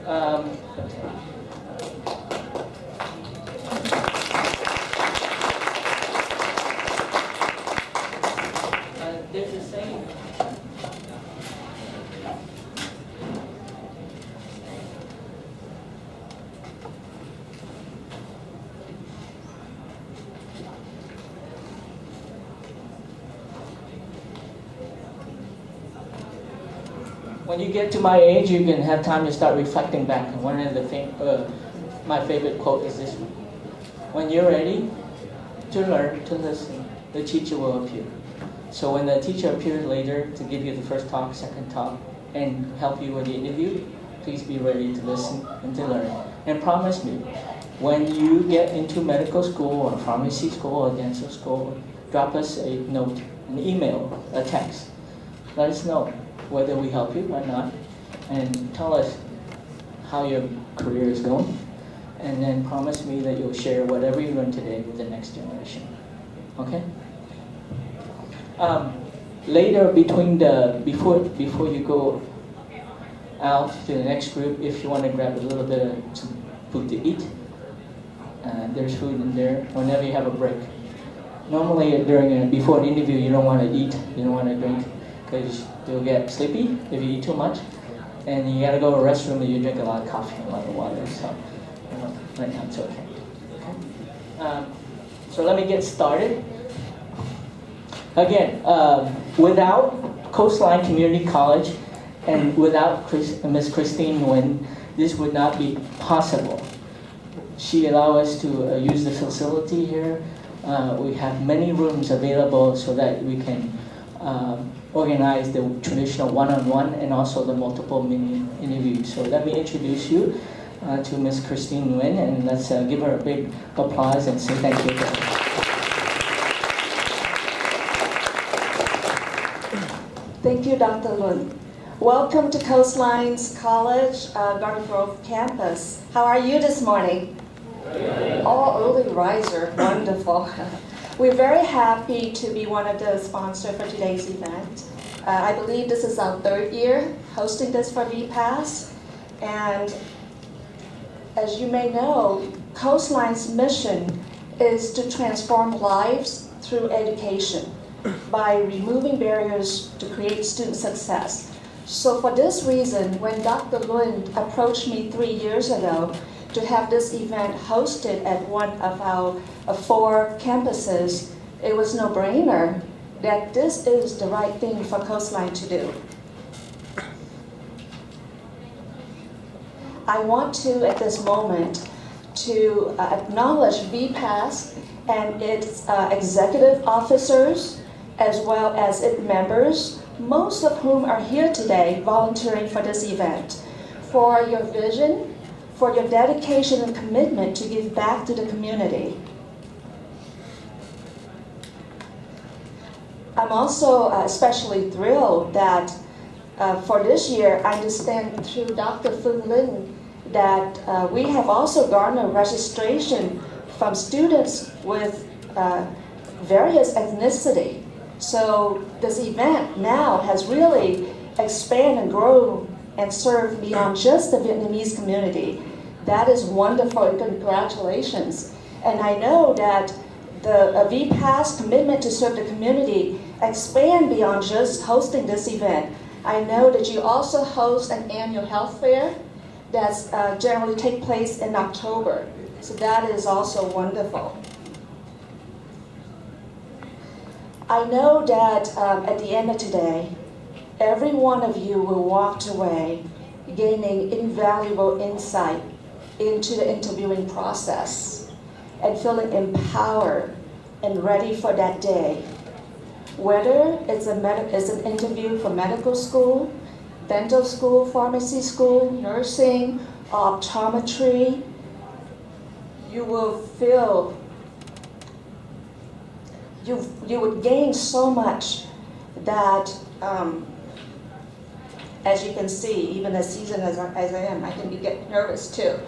Um, there's a saying. When you get to my age, you can have time to start reflecting back. And one of the my favorite quote is this one. When you're ready to learn, to listen, the teacher will appear. So when the teacher appears later to give you the first talk, second talk, and help you with the interview, please be ready to listen and to learn. And promise me, when you get into medical school or pharmacy school or dental school, drop us a note, an email, a text. Let us know whether we help you or not, and tell us how your career is going, and then promise me that you'll share whatever you learned today with the next generation. Okay? Later, before you go out to the next group, if you want to grab a little bit of some food to eat, there's food in there whenever you have a break. Normally, before an interview, you don't want to eat, you don't want to drink, because you'll get sleepy if you eat too much, and you gotta go to the restroom and you drink a lot of coffee and a lot of water. So, right now it's okay. So let me get started. Again, without Coastline Community College and without Miss Christine Nguyen, this would not be possible. She allowed us to use the facility here. We have many rooms available so that we can organize the traditional one-on-one and also the multiple mini interviews. So let me introduce you to Miss Christine Nguyen, and let's give her a big applause and say thank you to her. Thank you, Dr. Luan. Welcome to Coastline's College, Garden Grove campus. How are you this morning? Oh, early riser, wonderful. We're very happy to be one of the sponsors for today's event. I believe this is our third year hosting this for VPASC. And as you may know, Coastline's mission is to transform lives through education by removing barriers to create student success. So for this reason, when Dr. Luan approached me 3 years ago to have this event hosted at one of our 4 campuses, it was no-brainer that this is the right thing for Coastline to do. I want to, at this moment, to acknowledge VPASC and its executive officers, as well as its members, most of whom are here today volunteering for this event, for your vision, for your dedication and commitment to give back to the community. I'm also especially thrilled that for this year, I understand through Dr. Huynh that we have also garnered registration from students with various ethnicity. So this event now has really expanded and grown and serve beyond just the Vietnamese community. That is wonderful, and congratulations. And I know that the VPASC commitment to serve the community expand beyond just hosting this event. I know that you also host an annual health fair that's generally take place in October. So that is also wonderful. I know that at the end of today, every one of you will walk away gaining invaluable insight into the interviewing process and feeling empowered and ready for that day. Whether it's an interview for medical school, dental school, pharmacy school, nursing, optometry, you will feel you would gain so much that, as you can see, even as seasoned as I am, I can get nervous too.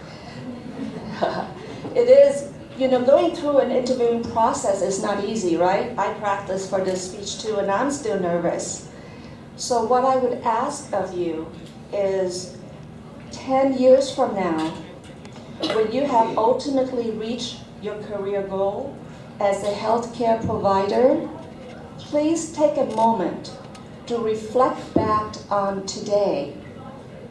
It is, going through an interviewing process is not easy, right? I practiced for this speech too, and I'm still nervous. So what I would ask of you is 10 years from now, when you have ultimately reached your career goal as a healthcare provider, please take a moment to reflect back on today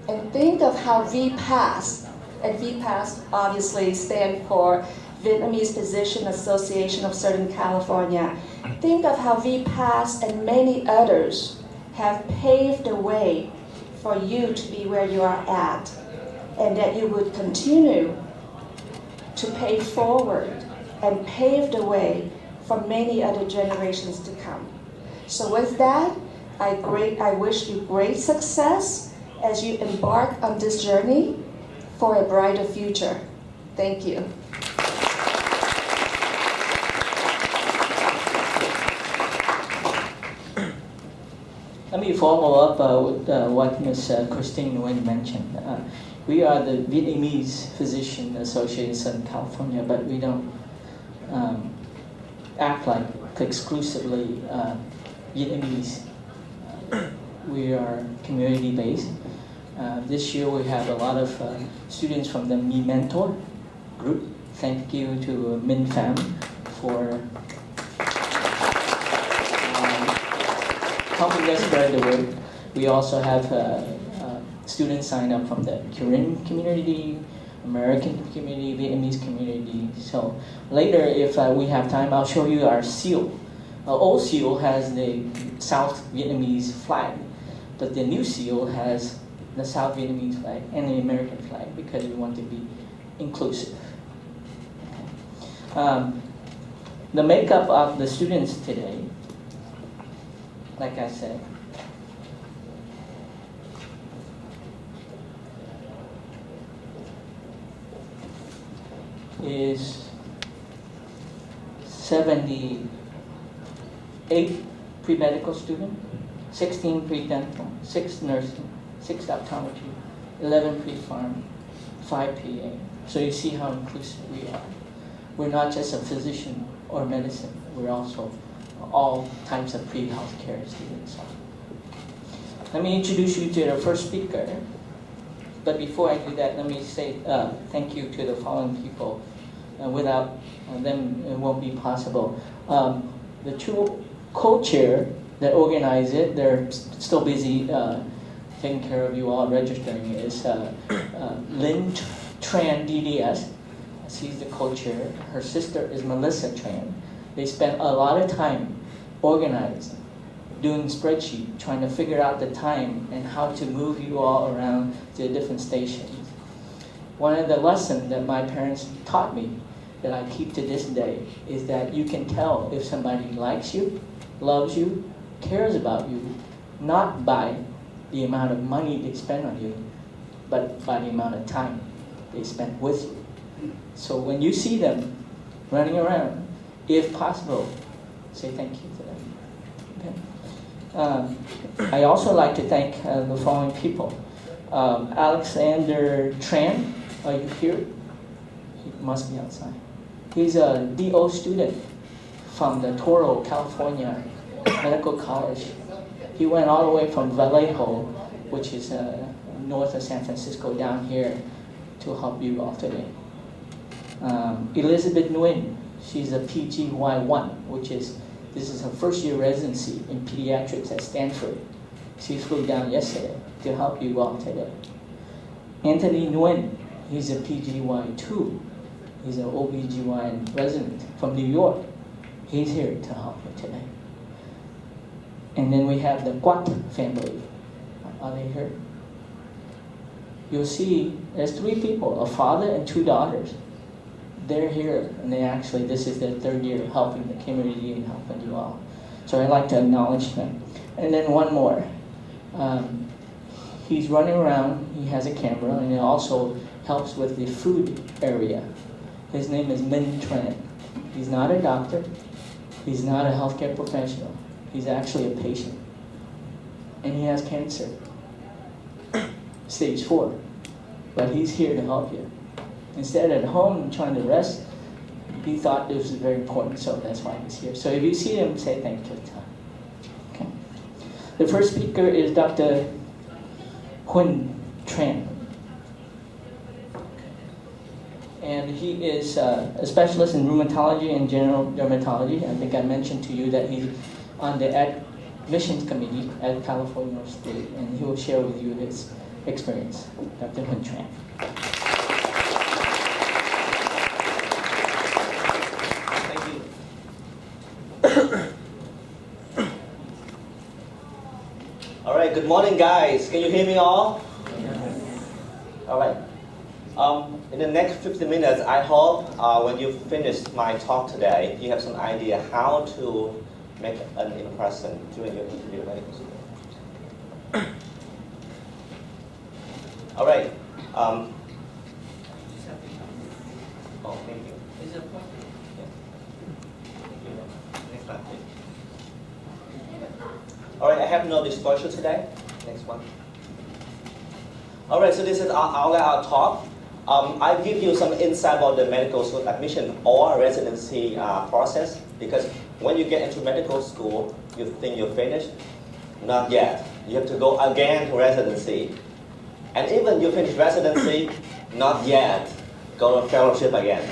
and think of how VPASC, and VPASC obviously stands for Vietnamese Physician Association of Southern California. Think of how VPASC and many others have paved the way for you to be where you are at, and that you would continue to pay forward and pave the way for many other generations to come. So with that, I wish you great success as you embark on this journey for a brighter future. Thank you. Let me follow up with what Ms. Christine Nguyen mentioned. We are the Vietnamese Physician Association of Southern California, but we don't act like exclusively Vietnamese. We are community-based. This year we have a lot of students from the Me Mentor group. Thank you to Minh Pham for helping us spread the word. We also have students sign up from the Korean community, American community, Vietnamese community. So later, if we have time, I'll show you our seal. Old seal has the South Vietnamese flag, but the new seal has the South Vietnamese flag and the American flag because we want to be inclusive. The makeup of the students today, like I said, is 78 pre-medical students, 16 pre-dental, 6 nursing, 6 optometry, 11 pre-pharm, 5 PA. So you see how inclusive we are. We're not just a physician or medicine, we're also all types of pre-healthcare students. Let me introduce you to the first speaker. But before I do that, let me say thank you to the following people. Without them, it won't be possible. The two co-chair that organize it, they're still busy taking care of you all, registering, is Tran DDS. She's the co-chair. Her sister is Melissa Tran. They spent a lot of time organizing, doing spreadsheet, trying to figure out the time and how to move you all around to the different stations. One of the lessons that my parents taught me that I keep to this day is that you can tell if somebody likes you, loves you, cares about you, not by the amount of money they spend on you, but by the amount of time they spend with you. So when you see them running around, if possible, say thank you to them. Okay. I also like to thank the following people. Alexander Tran, are you here? He must be outside. He's a DO student from the Toro, California Medical College. He went all the way from Vallejo, which is north of San Francisco, down here to help you all today. Elizabeth Nguyen, she's a PGY1, this is her first year residency in pediatrics at Stanford. She flew down yesterday to help you all today. Anthony Nguyen, he's a PGY2. He's an OBGYN resident from New York. He's here to help you today. And then we have the Quat family. Are they here? You'll see there's 3 people, a father and 2 daughters. They're here, and this is their 3rd year helping the community and helping you all. So I'd like to acknowledge them. And then one more. He's running around, he has a camera, and he also helps with the food area. His name is Minh Tran. He's not a doctor, he's not a healthcare professional, he's actually a patient. And he has cancer, stage 4, but he's here to help you. Instead at home trying to rest, he thought this was very important, so that's why he's here. So if you see him, say thank you. Okay. The first speaker is Dr. Huynh Tran. And he is a specialist in rheumatology and general dermatology. I think I mentioned to you that he's on the admissions committee at California State, and he will share with you his experience. Dr. Huynh Tran. All right, good morning, guys. Can you hear me all? All right. In the next 50 minutes, I hope when you finish my talk today, you have some idea how to make an impression during your interview. All right. Oh, thank you. Is it point? Thank you. Next one, please. All right, I have no disclosure today. Next one. All right, so this is our talk. I give you some insight about the medical school admission or residency process, because when you get into medical school, you think you're finished. Not yet. You have to go again to residency. And even you finish residency, not yet. Go to fellowship again.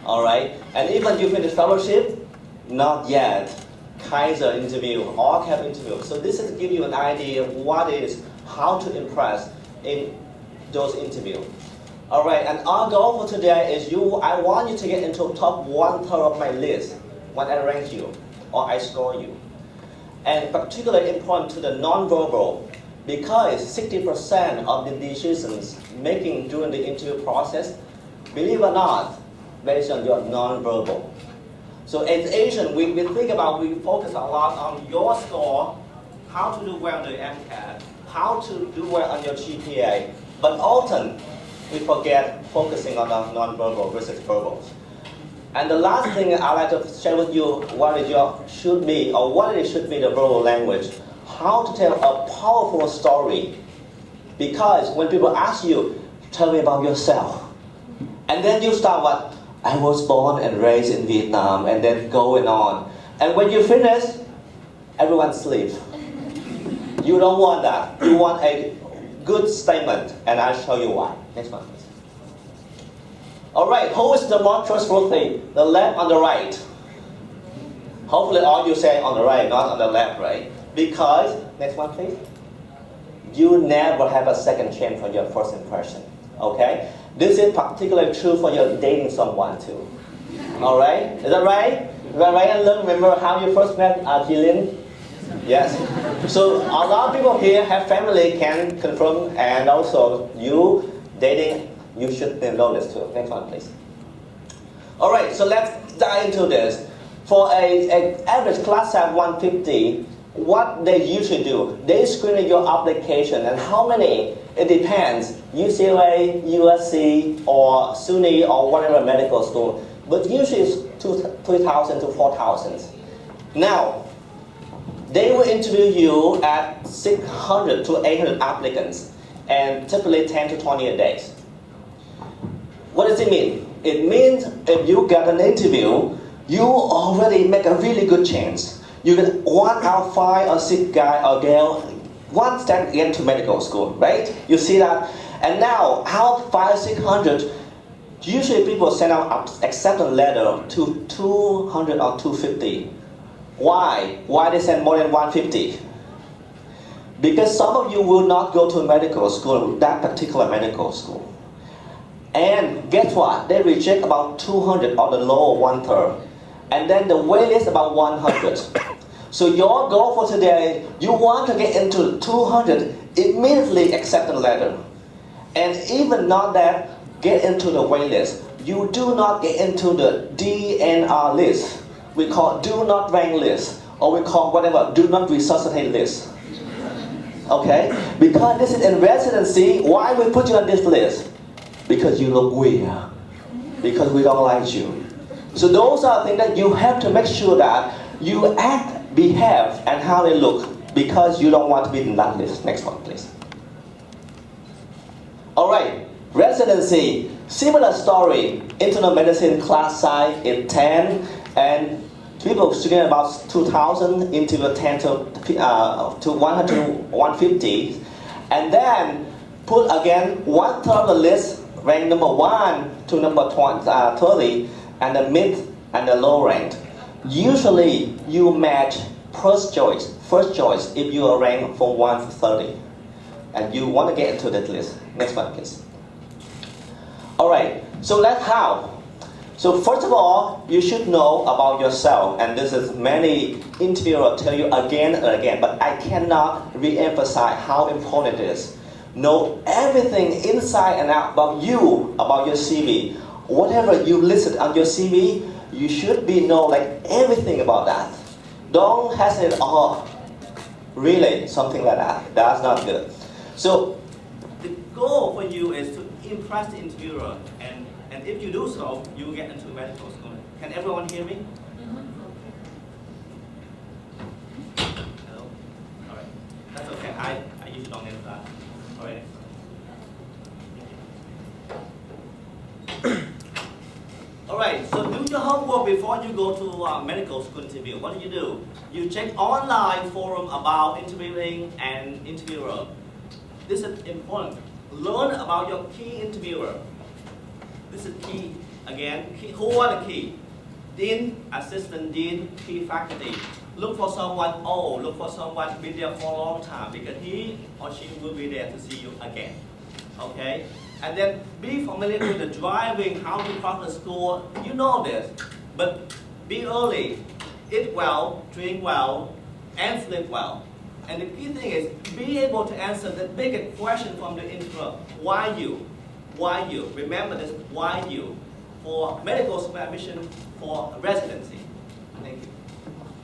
All right? And even you finish fellowship, not yet. Kaiser interview, ORCAP interview. So this is to give you an idea of what is, how to impress in those interviews. All right, and our goal for today is I want you to get into top 1/3 of my list when I rank you or I score you. And particularly important to the nonverbal, because 60% of the decisions making during the interview process, believe it or not, based on your nonverbal. So as Asian, we think about, we focus a lot on your score, how to do well on the MCAT, how to do well on your GPA, but often we forget focusing on the non-verbal versus verbals. And the last thing I'd like to share with you what it should be the verbal language, how to tell a powerful story. Because when people ask you, tell me about yourself, and then you start what? I was born and raised in Vietnam, and then going on. And when you finish, everyone sleeps. You don't want that. You want a good statement, and I'll show you why. Next one, please. All right, who is the more trustworthy? The left or the right? Hopefully all you say on the right, not on the left, right? Because, next one, please. You never have a second chance for your first impression, okay? This is particularly true for your dating someone too. All right? Is that right? Is that right? And remember how you first met Jillian? Yes. So a lot of people here have family, can confirm, and also you dating, you should know this too. Next one, please. All right, so let's dive into this. For an average class at 150, what they usually do, they screen your application, and how many, it depends, UCLA, USC, or SUNY, or whatever medical school, but usually it's 3,000 to 4,000. Now, they will interview you at 600 to 800 applicants, and typically 10 to 20 days. What does it mean? It means if you get an interview, you already make a really good chance. You get 1 out of 5 or 6 guy or girl, one step into medical school, right? You see that? And now, out of 500, 600, usually people send out acceptance letter to 200 or 250. Why? Why they send more than 150? Because some of you will not go to medical school, that particular medical school. And guess what? They reject about 200 or the lower 1/3. And then the wait list about 100. So your goal for today, you want to get into 200, immediately acceptance letter. And even not that, get into the wait list. You do not get into the DNR list. We call do not rank list, or we call whatever, do not resuscitate list. Okay? Because this is in residency, why we put you on this list? Because you look weird. Because we don't like you. So those are things that you have to make sure that you act, behave, and how they look, because you don't want to be in that list. Next one, please. All right, residency, similar story. Internal medicine class size is 10, and people studying about 2,000 into 10 to 100 to 150, and then put again 1/3 of the list rank number 1 to number 30, and the mid and the low rank. Usually you match first choice if you are ranked from 1 to 30. And you want to get into that list. Next one, please. Alright, so that's how. So first of all, you should know about yourself, and this is many interviewers tell you again and again, but I cannot re-emphasize how important it is. Know everything inside and out about you, about your CV. Whatever you listed on your CV, you should know like everything about that. Don't hesitate, oh, really, something like that. That's not good. So the goal for you is to impress the interviewer, and if you do so, you will get into medical school. Can everyone hear me? Hello? All right. That's okay. I usually don't answer that. All right. All right. So do your homework before you go to medical school interview. What do? You check online forum about interviewing and interviewer. This is important. Learn about your key interviewer. This is key. Again, who are the key? Dean, assistant dean, key faculty. Look for someone old. Look for someone been there for a long time, because he or she will be there to see you again. Okay? And then be familiar with the driving, how to cross the school. You know this. But be early. Eat well, drink well, and sleep well. And the key thing is, be able to answer the biggest question from the interviewer. Why you? Why you? Remember this, why you? For medical school admission, for residency. Thank you.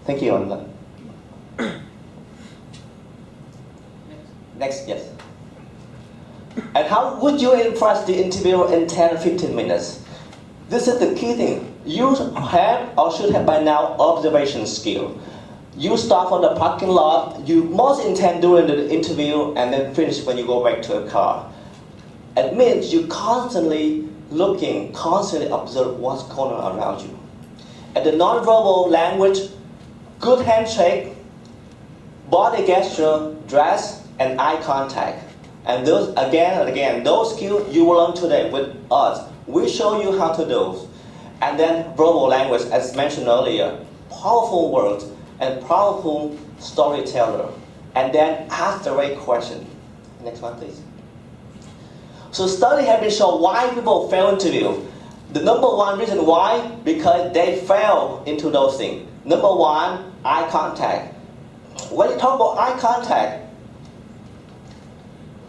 Thank you, Nguyen. Next, yes. And how would you impress the interviewer in 10-15 minutes? This is the key thing. You have or should have by now observation skill. You start from the parking lot, you most intend during the interview, and then finish when you go back to a car. It means you constantly looking, constantly observe what's going on around you. And the non-verbal language, good handshake, body gesture, dress, and eye contact. And those, again and again, those skills you will learn today with us. We show you how to do. And then verbal language, as mentioned earlier, powerful words, and powerful storyteller, and then ask the right question. Next one, please. So study have been shown why people fail interview. The number one reason why, because they fail into those things. Number one, eye contact. When you talk about eye contact,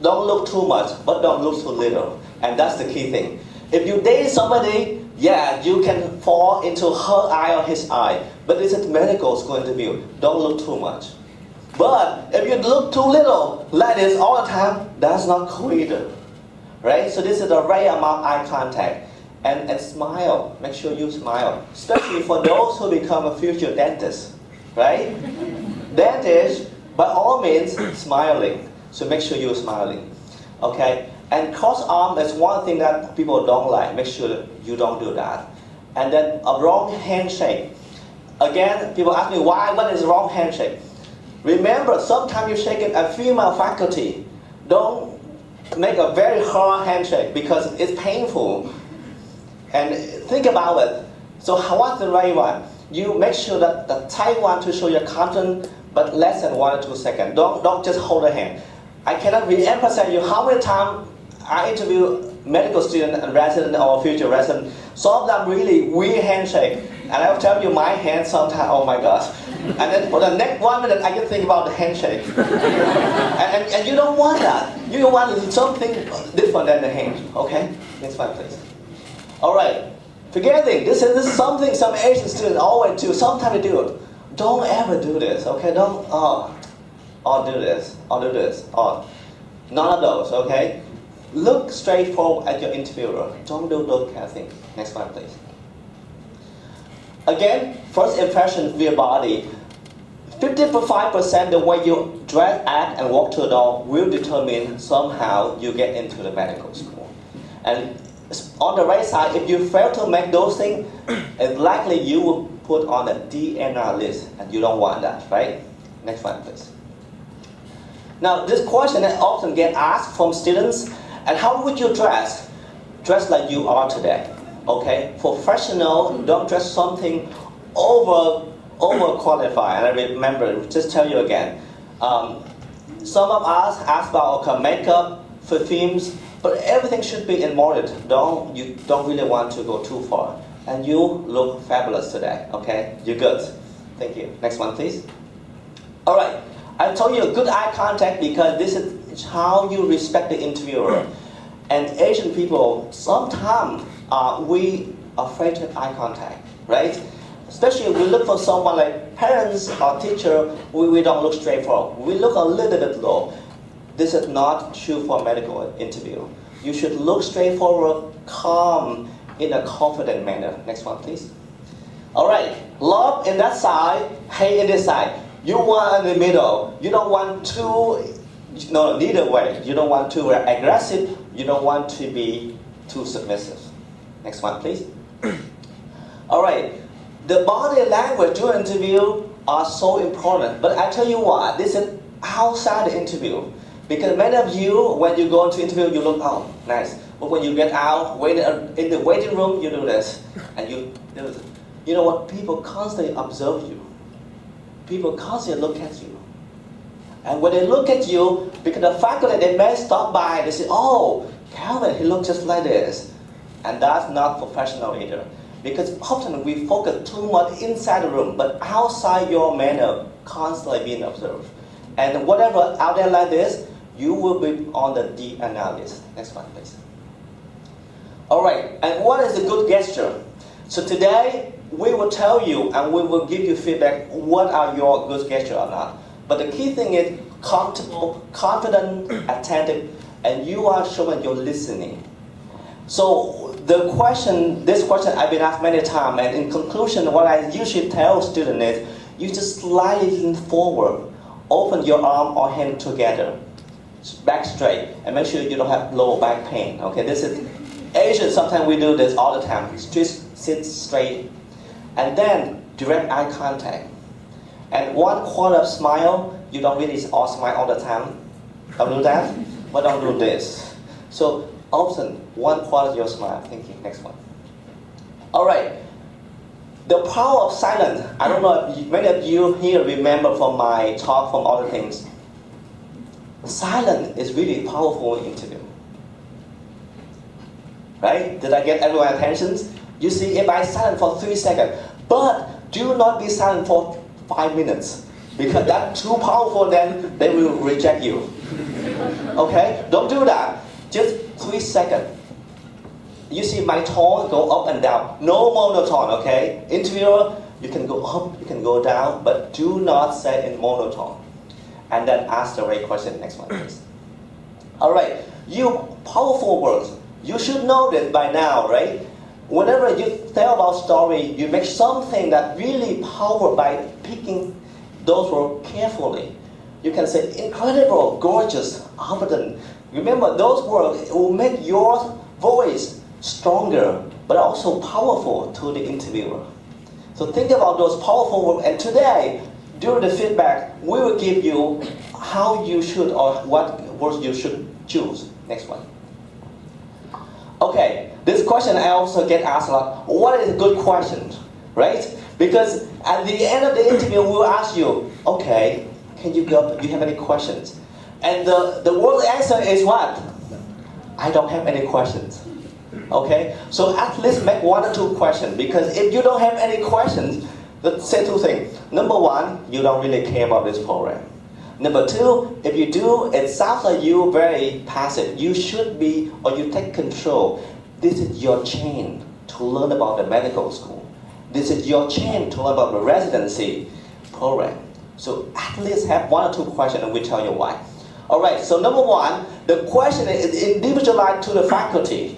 don't look too much, but don't look too little. And that's the key thing. If you date somebody, yeah, you can fall into her eye or his eye. But this is medical school interview. Don't look too much. But if you look too little, like this all the time, that's not cool either. Right? So this is the right amount of eye contact. And smile. Make sure you smile. Especially for those who become a future dentist. Right? Dentist, by all means, smiling. So make sure you're smiling. Okay? And cross arm is one thing that people don't like. Make sure that you don't do that. And then a wrong handshake. Again, people ask me what is wrong handshake? Remember, sometimes you're shaking a female faculty. Don't make a very hard handshake because it's painful. And think about it. So what's the right one? You make sure that the tight one to show your confidence, but less than 1 or 2 seconds. Don't just hold a hand. I cannot re-emphasize you how many times I interview medical student and resident or future resident. Some of them really weird handshake. And I will tell you my hand sometimes, oh my gosh. And then for the next 1 minute, I can think about the handshake. and you don't want that. You want something different than the hand. Okay? Next one, please. All right. Forgetting, this is something some Asian students always do. Sometimes they do it. Don't ever do this, okay? Don't, or do this, or do this, or none of those, okay? Look straight forward at your interviewer. Don't do those kind of things. Next one, please. Again, first impression via body. 55% the way you dress, act, and walk to the door will determine somehow you get into the medical school. And on the right side, if you fail to make those things, it's likely you will put on the DNR list, and you don't want that, right? Next one, please. Now, this question that often get asked from students, and how would you dress? dress like you are today. Okay? Professional, don't dress something overqualified. And I remember, just tell you again. Some of us ask about makeup, perfumes, but everything should be in moderate. You don't really want to go too far. And you look fabulous today. Okay? You're good. Thank you. Next one, please. All right. I told you good eye contact because this is how you respect the interviewer. And Asian people, sometimes we are afraid to have eye contact, right? Especially if we look for someone like parents or teacher, we don't look straight forward. We look a little bit low. This is not true for a medical interview. You should look straight forward, calm, in a confident manner. Next one, please. All right, love in that side, hate in this side. You want in the middle. You don't want neither way. You don't want too aggressive. You don't want to be too submissive. Next one, please. All right, the body language during interview are so important. But I tell you what, this is outside the interview. Because many of you, when you go into interview, you look, oh, nice. But when you get out, in the waiting room, you do this. And you do this. You know what? People constantly observe you. People constantly look at you. And when they look at you, because the faculty, they may stop by, they say, oh, Calvin, he looks just like this. And that's not professional either. Because often we focus too much inside the room, but outside your manner, constantly being observed. And whatever out there like this, you will be on the deep analysis. Next one, please. All right, and what is a good gesture? So today, we will tell you and we will give you feedback what are your good gestures or not. But the key thing is comfortable, confident, attentive, and you are showing you're listening. So this question I've been asked many times, and in conclusion, what I usually tell students is, you just slightly lean forward, open your arm or hand together, back straight, and make sure you don't have lower back pain. Okay, this is Asian. Sometimes we do this all the time. Just sit straight, and then direct eye contact. And 1/4 smile. You don't really all smile all the time. Don't do that, but don't do this. So often 1/4 your smile. Thank you. Next one. All right. The power of silence. I don't know if many of you here remember from my talk from other things. Silence is really powerful in interview. Right? Did I get everyone's attention? You see, if I silent for 3 seconds, but do not be silent for 5 minutes, because that's too powerful, then they will reject you. Okay? Don't do that. Just 3 seconds. You see my tone go up and down. No monotone, okay? Interviewer, you can go up, you can go down, but do not say in monotone. And then ask the right question. Next one, please. All right, you powerful words. You should know this by now, right? Whenever you tell about story, you make something that really powerful by picking those words carefully. You can say incredible, gorgeous, abundant. Remember, those words will make your voice stronger, but also powerful to the interviewer. So think about those powerful words. And today, during the feedback, we will give you how you should or what words you should choose. Next one. Okay, this question I also get asked a lot. What is a good question, right? Because at the end of the interview, we will ask you, okay, can you go? Do you have any questions? And the word answer is what? I don't have any questions. Okay, so at least make 1 or 2 questions, because if you don't have any questions, let's say 2 things. Number 1, you don't really care about this program. Number 2, if you do, it sounds like you're very passive. You should be, or you take control. This is your chance to learn about the medical school. This is your chance to learn about the residency program. So at least have 1 or 2 questions, and we'll tell you why. All right, so number 1, the question is individualized to the faculty,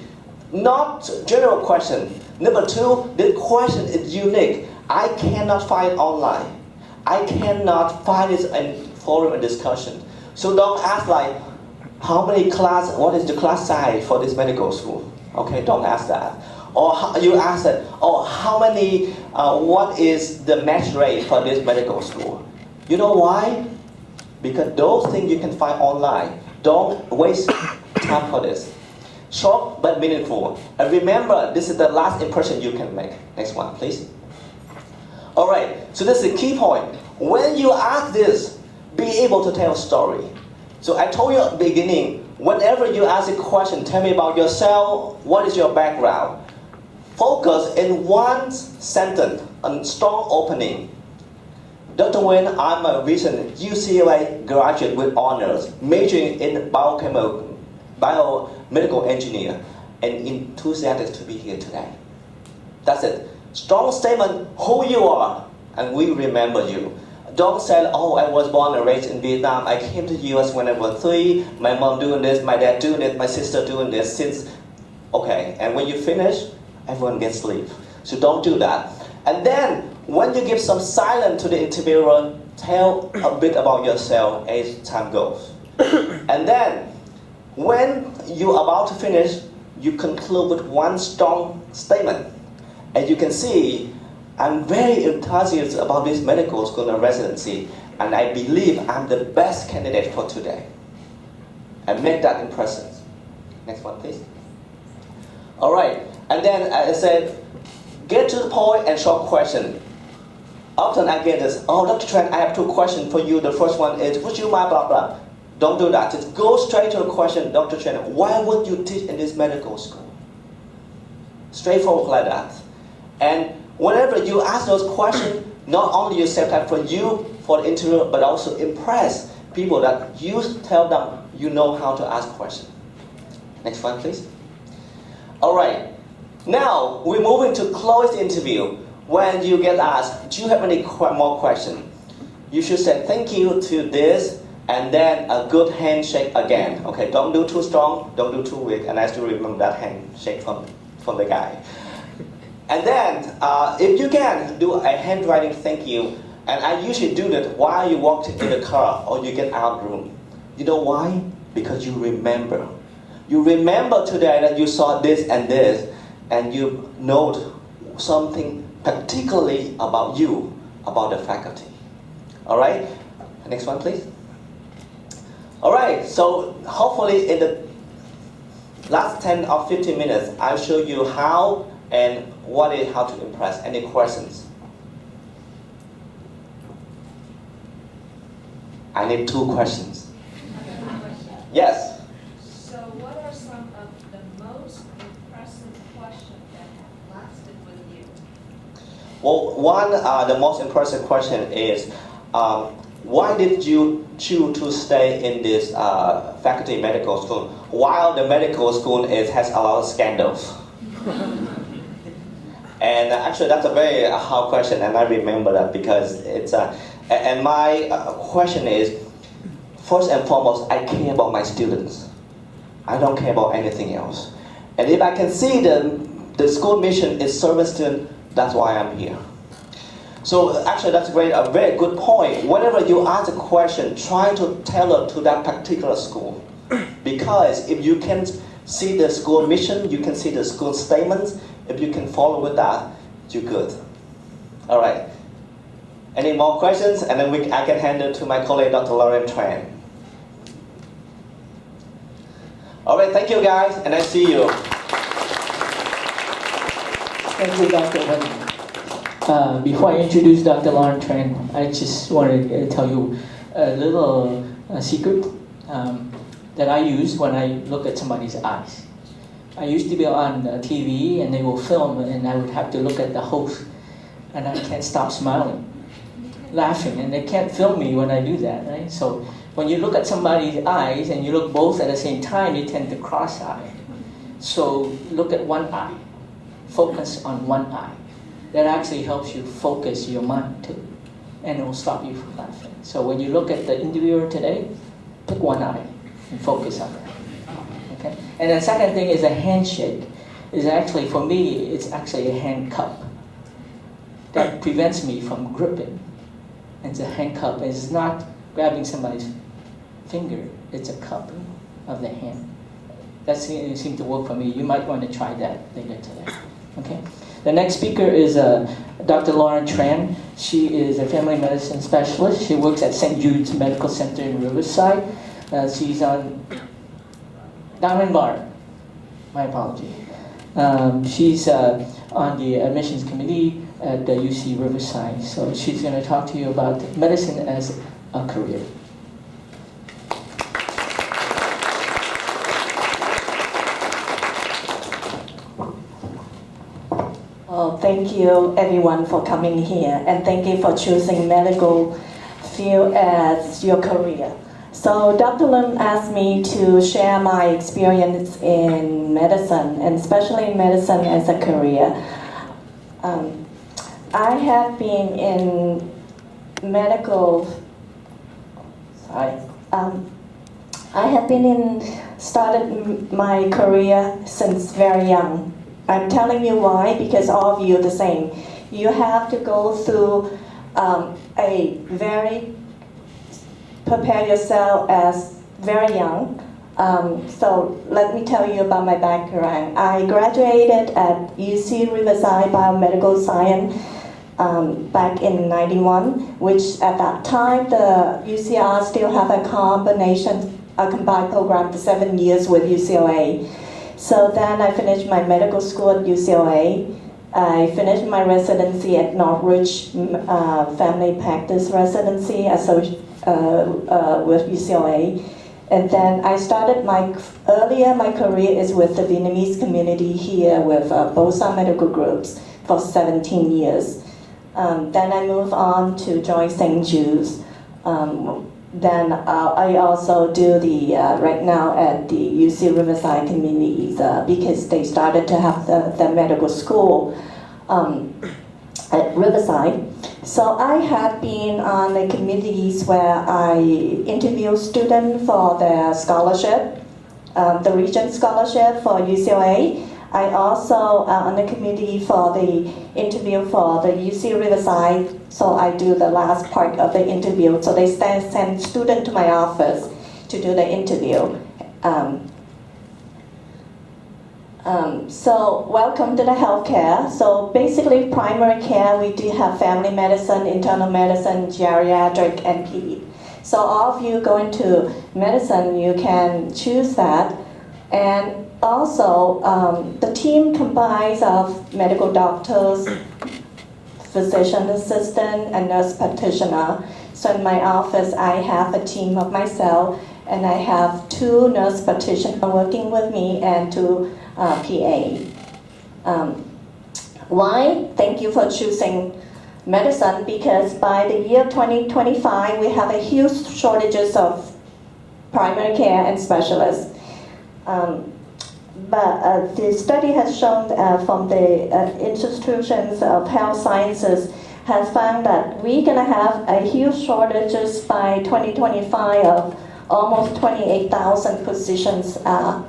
not general question. Number 2, the question is unique. I cannot find it online. I cannot find it in forum and discussion. So don't ask like, how many class, what is the class size for this medical school? Okay, don't ask that. Or you ask that, oh, how many, what is the match rate for this medical school? You know why? Because those things you can find online. Don't waste time for this. Short but meaningful. And remember, this is the last impression you can make. Next one, please. Alright, so this is the key point. When you ask this, be able to tell a story. So I told you at the beginning, whenever you ask a question, tell me about yourself, what is your background? Focus in one sentence, a strong opening. Dr. Wynn, I'm a recent UCLA graduate with honors, majoring in biomedical engineer, and enthusiastic to be here today. That's it. Strong statement, who you are, and we remember you. Don't say, oh, I was born and raised in Vietnam. I came to the US when I was 3. My mom doing this, my dad doing it, my sister doing this since. Okay, and when you finish, everyone gets sleep. So don't do that. And then, when you give some silence to the interviewer, tell a bit about yourself as time goes. And then, when you're about to finish, you conclude with one strong statement. As you can see, I'm very enthusiastic about this medical school and residency, and I believe I'm the best candidate for today. And make that impression. Next one, please. All right, and then I said, get to the point and short question. Often I get this, oh, Dr. Tran, I have 2 questions for you. The first one is, would you mind, blah, blah. Don't do that. Just go straight to the question, Dr. Tran, why would you teach in this medical school? Straightforward like that. And whenever you ask those questions, not only you save time for you, for the interview, but also impress people that you tell them you know how to ask questions. Next one, please. All right. Now, we're moving to close the interview. When you get asked, do you have any more questions? You should say thank you to this, and then a good handshake again. Okay, don't do too strong, don't do too weak, and I still remember that handshake from the guy. And then, if you can, do a handwriting thank you. And I usually do that while you walk in the car or you get out of the room. You know why? Because you remember. You remember today that you saw this, and you note something particularly about you, about the faculty. All right? Next one, please. All right, so hopefully in the last 10 or 15 minutes, I'll show you how and what is how to impress. Any questions? I need 2 questions. Yes? So what are some of the most impressive questions that have lasted with you? Well, the most impressive question is, why did you choose to stay in this faculty medical school while the medical school has a lot of scandals? And actually, that's a very hard question, and I remember that because it's and my question is, first and foremost, I care about my students. I don't care about anything else. And if I can see the school mission is serving students, that's why I'm here. So actually, that's a very good point. Whenever you ask a question, try to tailor to that particular school. Because if you can see the school mission, you can see the school statements, if you can follow with that, you're good. All right. Any more questions? And then I can hand it to my colleague, Dr. Tran. All right, thank you guys, and I see you. Thank you, Dr. Huynh. Before I introduce Dr. Tran, I just wanted to tell you a little secret that I use when I look at somebody's eyes. I used to be on TV and they will film and I would have to look at the host and I can't stop smiling, laughing, and they can't film me when I do that, right? So when you look at somebody's eyes and you look both at the same time, you tend to cross-eye. So look at one eye, focus on one eye. That actually helps you focus your mind too, and it will stop you from laughing. So when you look at the interviewer today, pick one eye and focus on that. Okay? And the second thing is a handshake. Is actually, for me, it's actually a hand cup that prevents me from gripping. It's a hand cup. It's not grabbing somebody's finger. It's a cup of the hand. That seemed to work for me. You might want to try that later today. Okay. The next speaker is Dr. Tran. She is a family medicine specialist. She works at St. Jude's Medical Center in Riverside. She's on Diamond Bar. My apology. She's on the admissions committee at the UC Riverside, so she's going to talk to you about medicine as a career. Well, thank you everyone for coming here, and thank you for choosing medical field as your career. So Dr. Luan asked me to share my experience in medicine, and especially medicine as a career. I have been in medical, started my career since very young. I'm telling you why, because all of you are the same. You have to go through prepare yourself as very young. So let me tell you about my background. I graduated at UC Riverside Biomedical Science back in '91, which at that time the UCR still have a combined program for 7 years with UCLA. So then I finished my medical school at UCLA. I finished my residency at Northridge Family Practice Residency with UCLA. And then I started my career is with the Vietnamese community here with both our medical groups for 17 years. Then I moved on to join St. Jude's. Then I also do right now at the UC Riverside communities because they started to have the medical school at Riverside. So I have been on the committees where I interview students for their scholarship, the Regent Scholarship for UCLA. I also on the committee for the interview for the UC Riverside, so I do the last part of the interview. So they send students to my office to do the interview. So welcome to the healthcare. So basically primary care, we do have family medicine, internal medicine, geriatric, and PE. So all of you go into medicine, you can choose that. And also, the team comprised of medical doctors, physician assistant, and nurse practitioner. So in my office, I have a team of myself, and I have 2 nurse practitioners working with me and 2 PA. Why? Thank you for choosing medicine, because by the year 2025, we have a huge shortages of primary care and specialists. But the study has shown from the institutions of health sciences has found that we're going to have a huge shortages by 2025 of almost 28,000 positions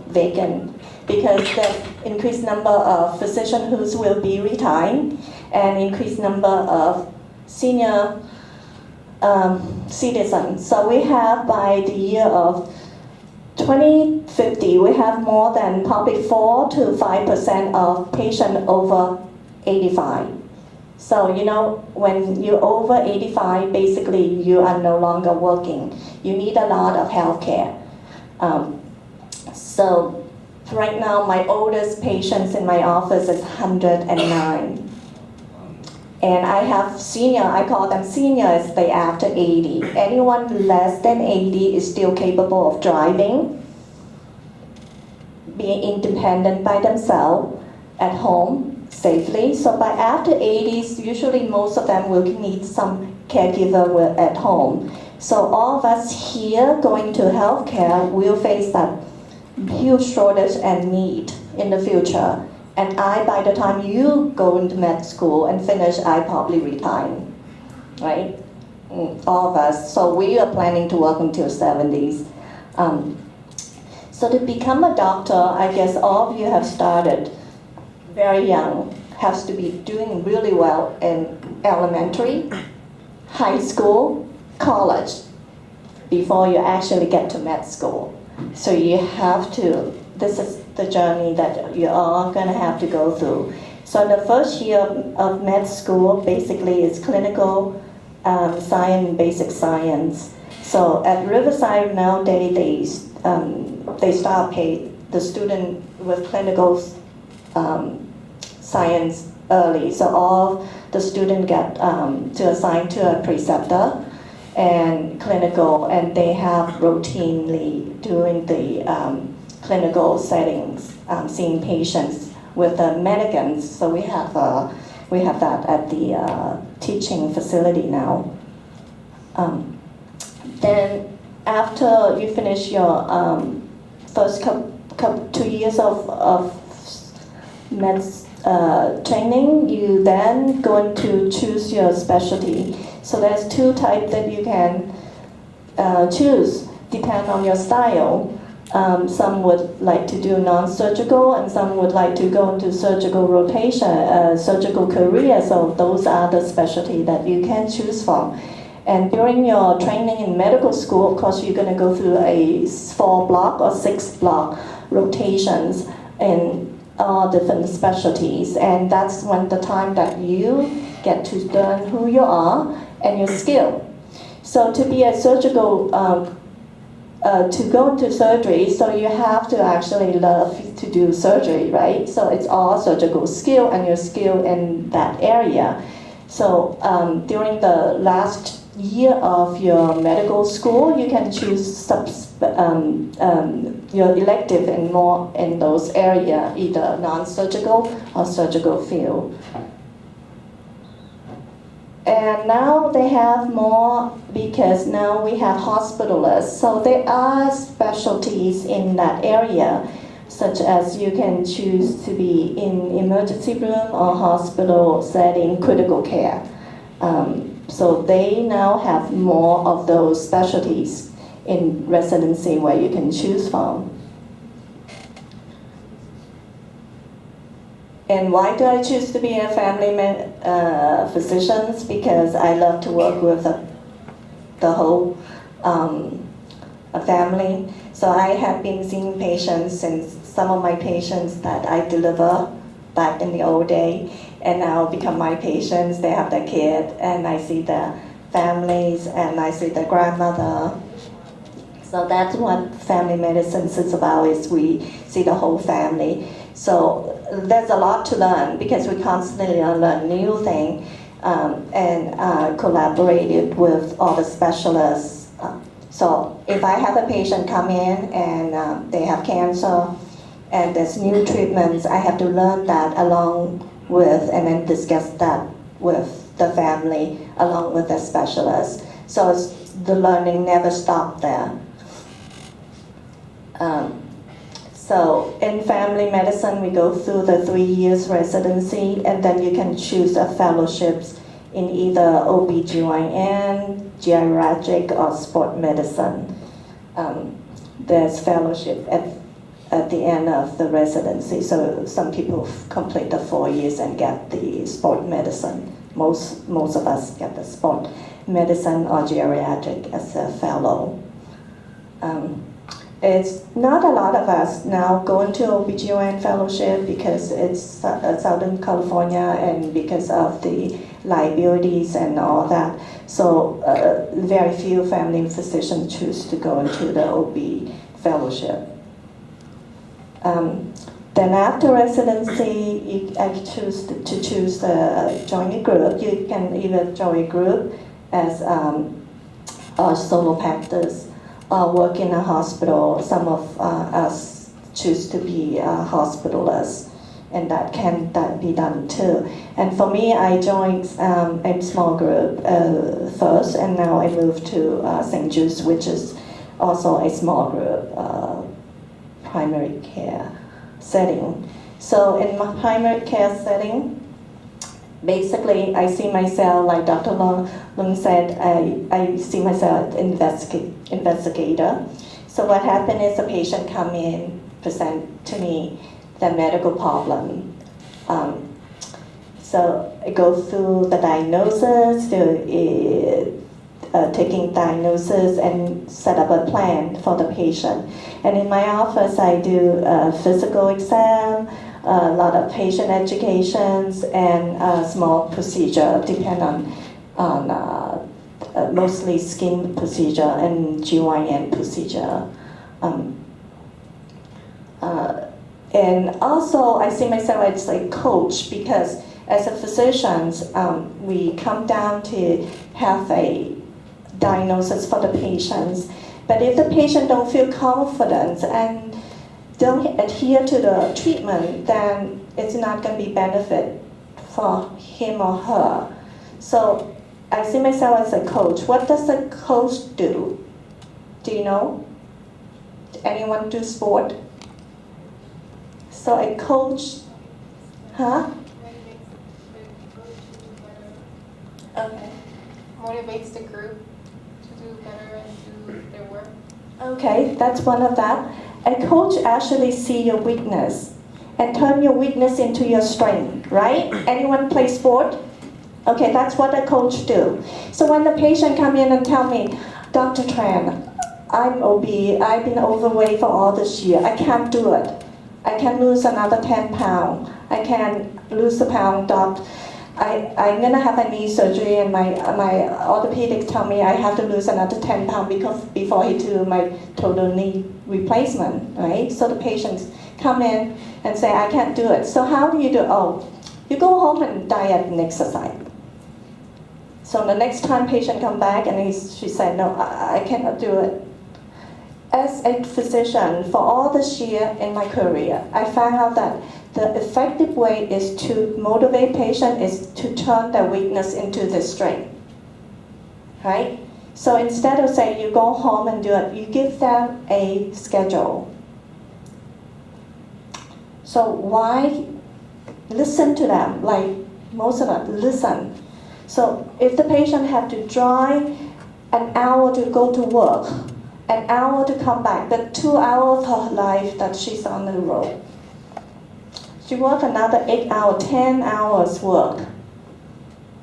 vacant, because the increased number of physicians who will be retiring and increased number of senior citizens. So we have by the year of 2050, we have more than probably 4 to 5% of patients over 85. So, you know, when you're over 85, basically you are no longer working. You need a lot of health care. So right now, my oldest patients in my office is 109. And I have senior, I call them seniors, they after 80. Anyone less than 80 is still capable of driving, being independent by themselves at home safely. So by after 80s, usually most of them will need some caregiver at home. So all of us here going to healthcare will face that huge shortage and need in the future. And by the time you go into med school and finish, I probably retire, right? All of us. So we are planning to work until 70s. So to become a doctor, I guess all of you have started very young, has to be doing really well in elementary, high school, college, before you actually get to med school. So you have to, this is the journey that you're all going to have to go through. So the first year of med school basically is clinical science, basic science. So at Riverside nowadays, they start the student with clinical science early. So all the students get to assign to a preceptor and clinical, and they have routinely doing the clinical settings, seeing patients with the mannequins. So we have that at the teaching facility now. Then after you finish your first 2 years of training, you then going to choose your specialty. So there's 2 types that you can choose, depend on your style. Some would like to do non-surgical, and some would like to go into surgical rotation, surgical career. So those are the specialty that you can choose from. And during your training in medical school, of course, you're going to go through a 4-block or 6-block rotations in all different specialties. And that's when the time that you get to learn who you are and your skill. So to be a surgical, to go into surgery, so you have to actually love to do surgery, right? So it's all surgical skill and your skill in that area. So during the last year of your medical school, you can choose your elective and more in those areas, either non-surgical or surgical field. And now they have more because now we have hospitalists. So there are specialties in that area, such as you can choose to be in emergency room or hospital setting, critical care. So they now have more of those specialties in residency where you can choose from. And why do I choose to be a family physician? Because I love to work with the whole family. So I have been seeing patients, since some of my patients that I deliver back in the old day, and now become my patients. They have their kid, and I see the families, and I see the grandmother. So that's what family medicine is about, is we see the whole family. So there's a lot to learn because we constantly learn new things and collaborated with all the specialists. So if I have a patient come in and they have cancer and there's new treatments, I have to learn that along with and then discuss that with the family along with the specialist. So the learning never stops there. So in family medicine, we go through the 3 years residency, and then you can choose a fellowships in either OBGYN, geriatric, or sport medicine. There's fellowship at the end of the residency. So some people complete the 4 years and get the sport medicine. Most of us get the sport medicine or geriatric as a fellow. It's not a lot of us now going to OBGYN fellowship because it's Southern California and because of the liabilities and all that. So very few family physicians choose to go into the OB fellowship. Then after residency, I choose to choose join a group. You can either join a group as a solo practice or work in a hospital. Some of us choose to be hospitalists, and that can be done too. And for me, I joined a small group first, and now I moved to St. Jude's, which is also a small group, primary care setting. So in my primary care setting, basically I see myself, like Dr. Luan said, I see myself as investigator. So what happened is a patient come in, present to me the medical problem. So I go through the diagnosis, taking diagnosis and set up a plan for the patient. And in my office, I do a physical exam, a lot of patient educations, and a small procedure, depend on mostly skin procedure and GYN procedure. And also, I see myself as a coach because as a physician, we come down to have a diagnosis for the patients. But if the patient don't feel confident and don't adhere to the treatment, then it's not going to be benefit for him or her. So I see myself as a coach. What does a coach do? Do you know? Anyone do sport? So a coach, huh? Okay. Motivates the group to do better and do their work. Okay, that's one of that. A coach actually see your weakness and turn your weakness into your strength, right? Anyone play sport? Okay, that's what a coach do. So when the patient come in and tell me, Dr. Tran, I'm obese, I've been overweight for all this year, I can't do it. I can lose another 10 pounds. I can lose a pound, doc. I'm gonna have a knee surgery and my orthopedic tell me I have to lose another 10 pounds because before he do my total knee replacement, right? So the patients come in and say, I can't do it. So how do you do? Oh, you go home and diet and exercise. So the next time patient come back and she said, no, I cannot do it. As a physician, for all this year in my career, I found out that the effective way is to motivate patients is to turn their weakness into their strength, right? So instead of saying you go home and do it, you give them a schedule. So why listen to them? Like most of them, listen. So if the patient have to drive an hour to go to work, an hour to come back, the 2 hours of her life that she's on the road. She work another 8 hours, 10 hours work.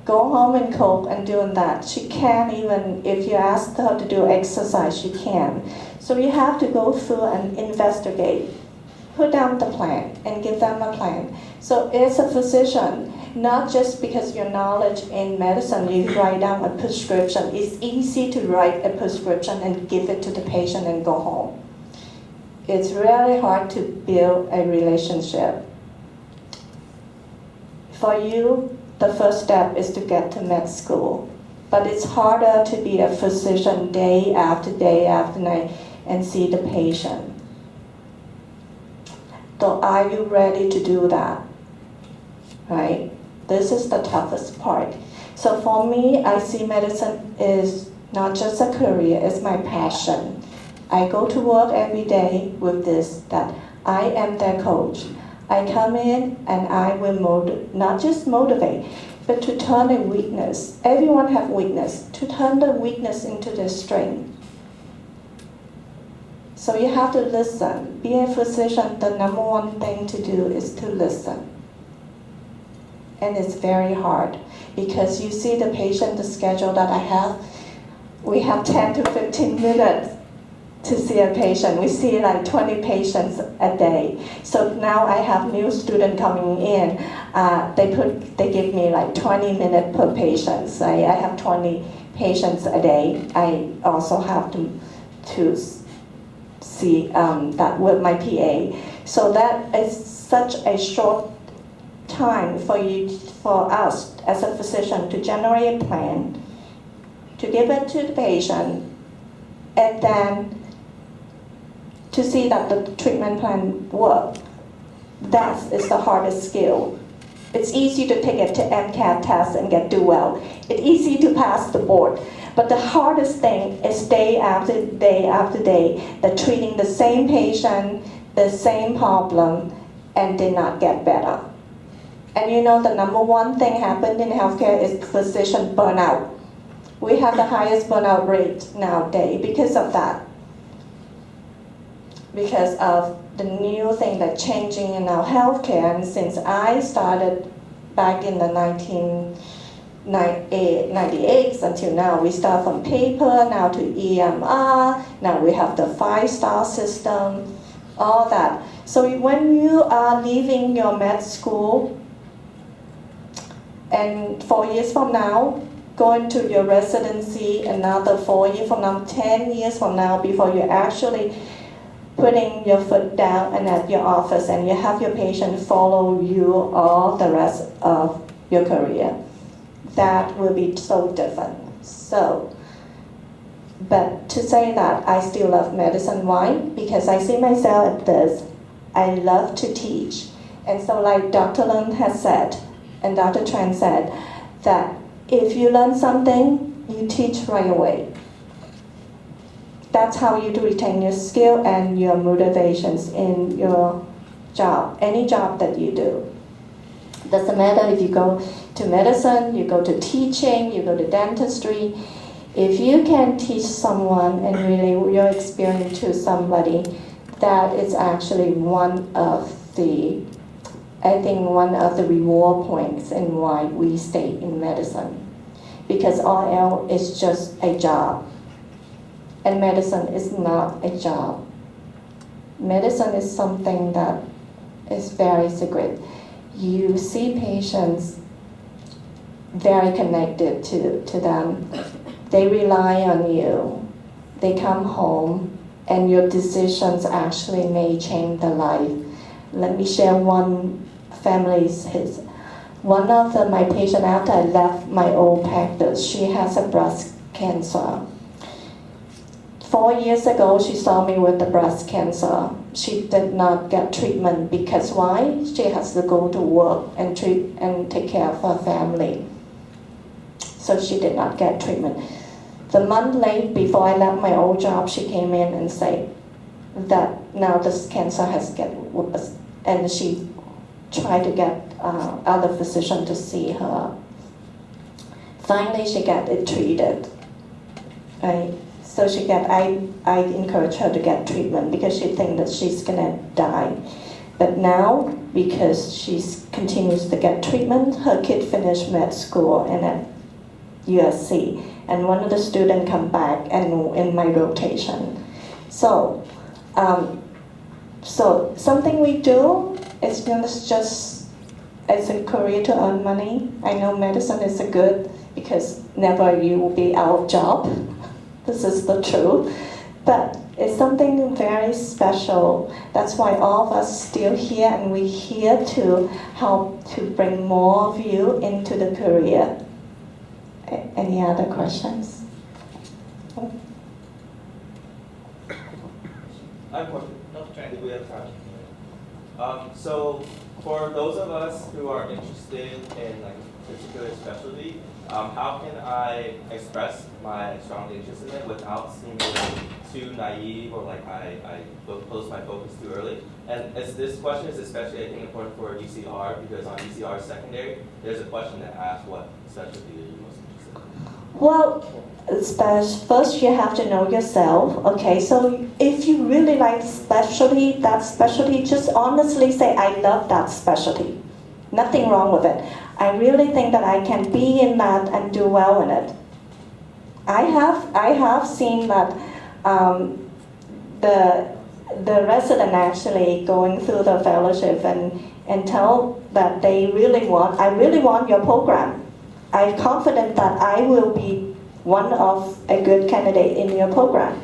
Go home and cook and doing that. She can't even, if you ask her to do exercise, she can. So you have to go through and investigate. Put down the plan and give them a plan. So as a physician, not just because your knowledge in medicine, you write down a prescription. It's easy to write a prescription and give it to the patient and go home. It's really hard to build a relationship. For you, the first step is to get to med school. But it's harder to be a physician day after night and see the patient. So are you ready to do that? Right? This is the toughest part. So for me, I see medicine is not just a career, it's my passion. I go to work every day with this, that I am their coach. I come in and I will not just motivate, but to turn a weakness. Everyone have weakness. To turn the weakness into their strength. So you have to listen. Being a physician, the number one thing to do is to listen. And it's very hard because you see the patient, the schedule that I have, we have 10 to 15 minutes to see a patient. We see like 20 patients a day. So now I have new student coming in. They give me like 20 minutes per patient. So I have 20 patients a day. I also have to see that with my PA. So that is such a short time for us as a physician to generate a plan, to give it to the patient, and then to see that the treatment plan works. That is the hardest skill. It's easy to take it to MCAT test and do well. It's easy to pass the board. But the hardest thing is day after day after day, that treating the same patient, the same problem, and did not get better. And you know the number one thing happened in healthcare is physician burnout. We have the highest burnout rate nowadays because of that. Because of the new thing that's changing in our healthcare. And since I started back in the 1998 until now, we start from paper, now to EMR, now we have the 5-star system, all that. So when you are leaving your med school, and 4 years from now, going to your residency, another 4 years from now, 10 years from now, before you actually putting your foot down and at your office and you have your patient follow you all the rest of your career. That will be so different. So, but to say that I still love medicine, why? Because I see myself at this. I love to teach. And so like Dr. Luan has said, and Dr. Tran said, that if you learn something, you teach right away. That's how you retain your skill and your motivations in your job, any job that you do. Doesn't matter if you go to medicine, you go to teaching, you go to dentistry. If you can teach someone and really your experience to somebody, that is actually one of the reward points in why we stay in medicine. Because all else is just a job. And medicine is not a job. Medicine is something that is very secret. You see patients very connected to them. They rely on you. They come home and your decisions actually may change their life. Let me share one family's his. One of my patients, after I left my old practice, she has a breast cancer. 4 years ago, she saw me with the breast cancer. She did not get treatment because why? She has to go to work and treat and take care of her family. So she did not get treatment. The month late before I left my old job, she came in and said that now this cancer has get worse, and she tried to get other physician to see her. Finally, she got it treated. Right? So I encourage her to get treatment because she thinks that she's gonna die. But now, because she continues to get treatment, her kid finished med school and at USC, and one of the students come back and in my rotation. So, so something we do is just as a career to earn money. I know medicine is a good because never you will be out of job. This is the truth. But it's something very special. That's why all of us still here, and we're here to help to bring more of you into the career. Any other questions? I have a question. If we have time. So for those of us who are interested in like a particular specialty, how can I express my strong interest in it without seeming too naive or like I close my focus too early? And this question is especially, I think, important for UCR because on UCR secondary, there's a question that asks what specialty are you most interested in? Well, first you have to know yourself. Okay, so if you really like that specialty, just honestly say, I love that specialty. Nothing wrong with it. I really think that I can be in that and do well in it. I have seen that the resident actually going through the fellowship and tell that I really want your program. I'm confident that I will be one of a good candidate in your program.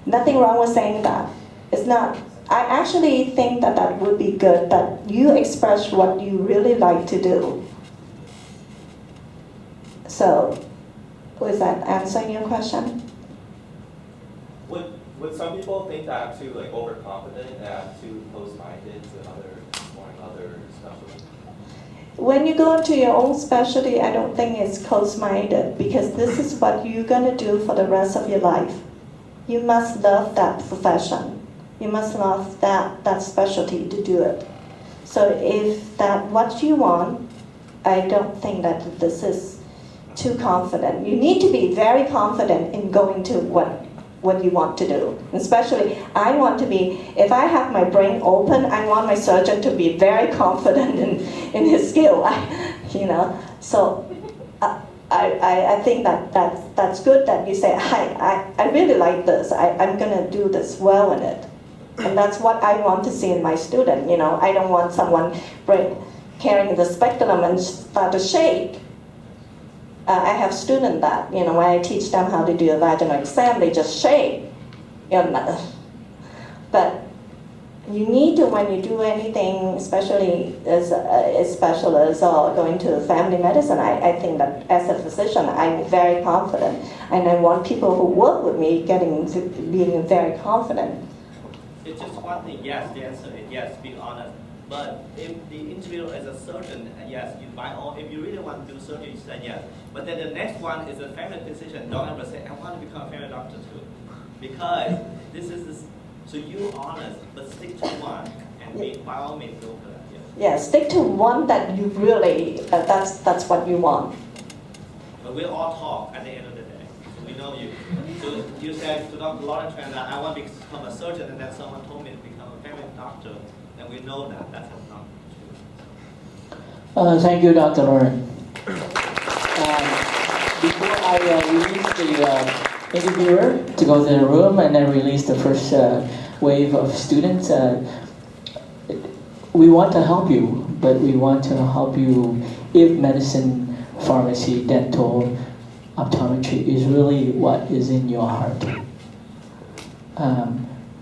Nothing wrong with saying that. It's not. I actually think that would be good, that you express what you really like to do. So, was that answering your question? Would some people think that I'm too like overconfident and I'm too close-minded to exploring other specialties? When you go into your own specialty, I don't think it's close-minded because this is what you're gonna do for the rest of your life. You must love that profession. You must love that specialty to do it. So if that's what you want, I don't think that this is too confident. You need to be very confident in going to what you want to do. Especially, I want to be, if I have my brain open, I want my surgeon to be very confident in his skill. So I think that's good that you say, I really like this. I'm gonna do this well in it. And that's what I want to see in my student. I don't want someone carrying the speculum and start to shake. I have students that, when I teach them how to do a vaginal exam, they just shake. But But you need to, when you do anything, especially as a specialist or going to family medicine, I think that as a physician, I'm very confident. And I want people who work with me being very confident. It's just one thing, yes, the answer is yes, being honest. But if the interviewer is a surgeon, yes, if you really want to do surgery, you say yes. But then the next one is a family physician. Don't ever say, I want to become a family doctor too. Because so you're honest, but stick to one, and by all means go for that. Yes. Yeah, stick to one that you really, that's what you want. But we all talk at the end of the day. So we know you. So you said to Dr. Tran that I want to become a surgeon, and then someone told me to become a family doctor. And we know that that's not true. Thank you, Dr. Luan. Before I release the interviewer to go to the room and then release the first wave of students, we want to help you, but we want to help you if medicine, pharmacy, dental, optometry is really what is in your heart.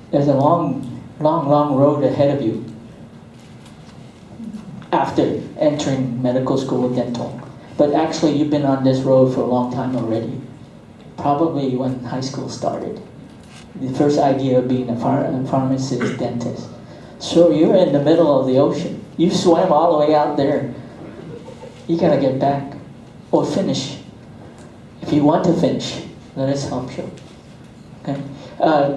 There's a long road ahead of you after entering medical school dental. But actually, you've been on this road for a long time already. Probably when high school started. The first idea of being a pharmacist, dentist. So you're in the middle of the ocean. You swam all the way out there. You gotta get back or finish. If you want to finish, let us help you. Okay.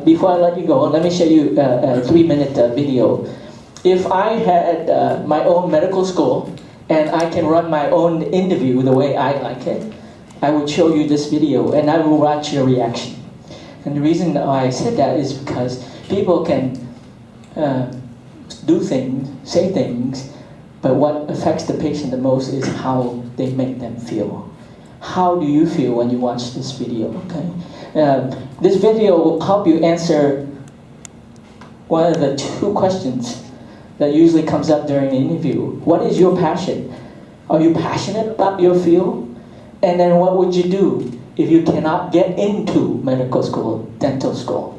Before I let you go, let me show you a 3-minute video. If I had my own medical school and I can run my own interview the way I like it, I would show you this video and I will watch your reaction. And the reason why I said that is because people can do things, say things, but what affects the patient the most is how they make them feel. How do you feel when you watch this video? Okay. This video will help you answer one of the 2 questions that usually comes up during the interview. What is your passion? Are you passionate about your field? And then what would you do if you cannot get into medical school, dental school?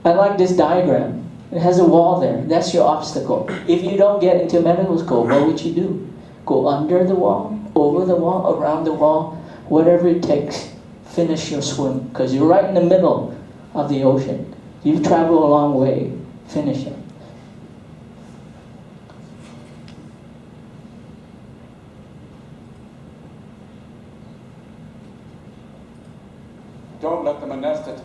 I like this diagram. It has a wall there. That's your obstacle. If you don't get into medical school, what would you do? Go under the wall, over the wall, around the wall, whatever it takes. Finish your swim, because you're right in the middle of the ocean. You've traveled a long way. Finish it. Don't let them anesthetize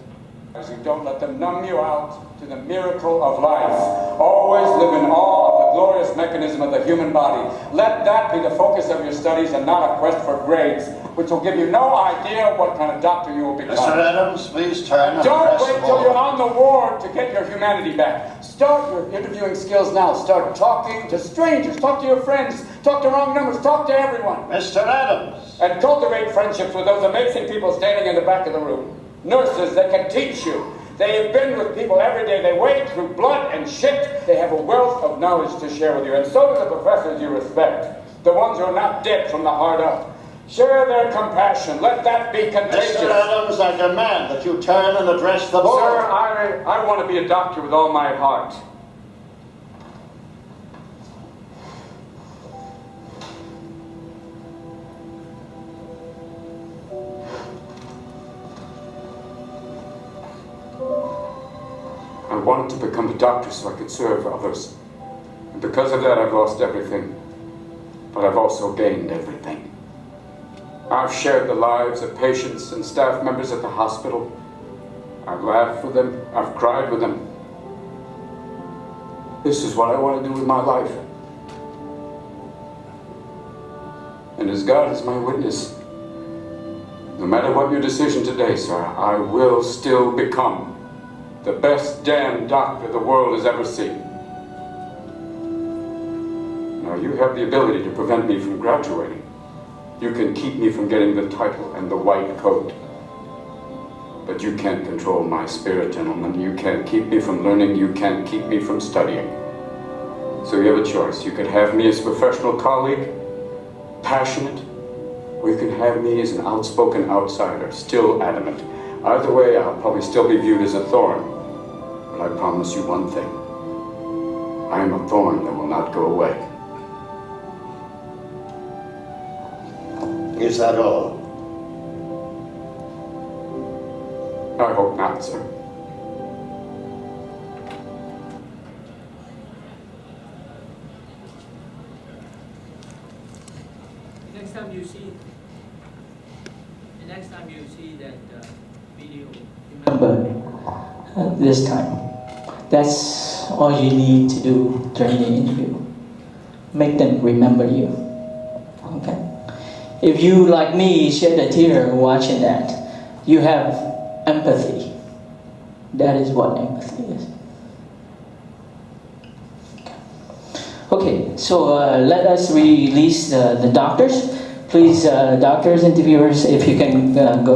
you. Don't let them numb you out to the miracle of life. Always live in awe of the glorious mechanism of the human body. Let that be the focus of your studies and not a quest for grades, which will give you no idea what kind of doctor you will become. Mr. Adams, please turn and Don't address wait the till you're board. on the ward to get your humanity back. Start your interviewing skills now. Start talking to strangers. Talk to your friends. Talk to wrong numbers. Talk to everyone. Mr. Adams. And cultivate friendships with those amazing people standing in the back of the room. Nurses that can teach you. They have been with people every day. They wade through blood and shit. They have a wealth of knowledge to share with you. And so do the professors you respect. The ones who are not dead from the heart up. Share their compassion. Let that be contagious. Mr. Adams, I demand that you turn and address the board. Sir, I want to be a doctor with all my heart. I wanted to become a doctor so I could serve others. And because of that, I've lost everything. But I've also gained everything. I've shared the lives of patients and staff members at the hospital. I've laughed with them. I've cried with them. This is what I want to do with my life. And as God is my witness, no matter what your decision today, sir, I will still become the best damn doctor the world has ever seen. Now, you have the ability to prevent me from graduating. You can keep me from getting the title and the white coat. But you can't control my spirit, gentlemen. You can't keep me from learning. You can't keep me from studying. So you have a choice. You could have me as a professional colleague, passionate, or you can have me as an outspoken outsider, still adamant. Either way, I'll probably still be viewed as a thorn. I promise you one thing. I am a thorn that will not go away. Is that all? I hope not, sir. Next time you see that video, remember this time. That's all you need to do during the interview. Make them remember you. Okay? If you, like me, shed a tear watching that, you have empathy. That is what empathy is. Okay, so let us release the doctors. Please, doctors, interviewers, if you can go.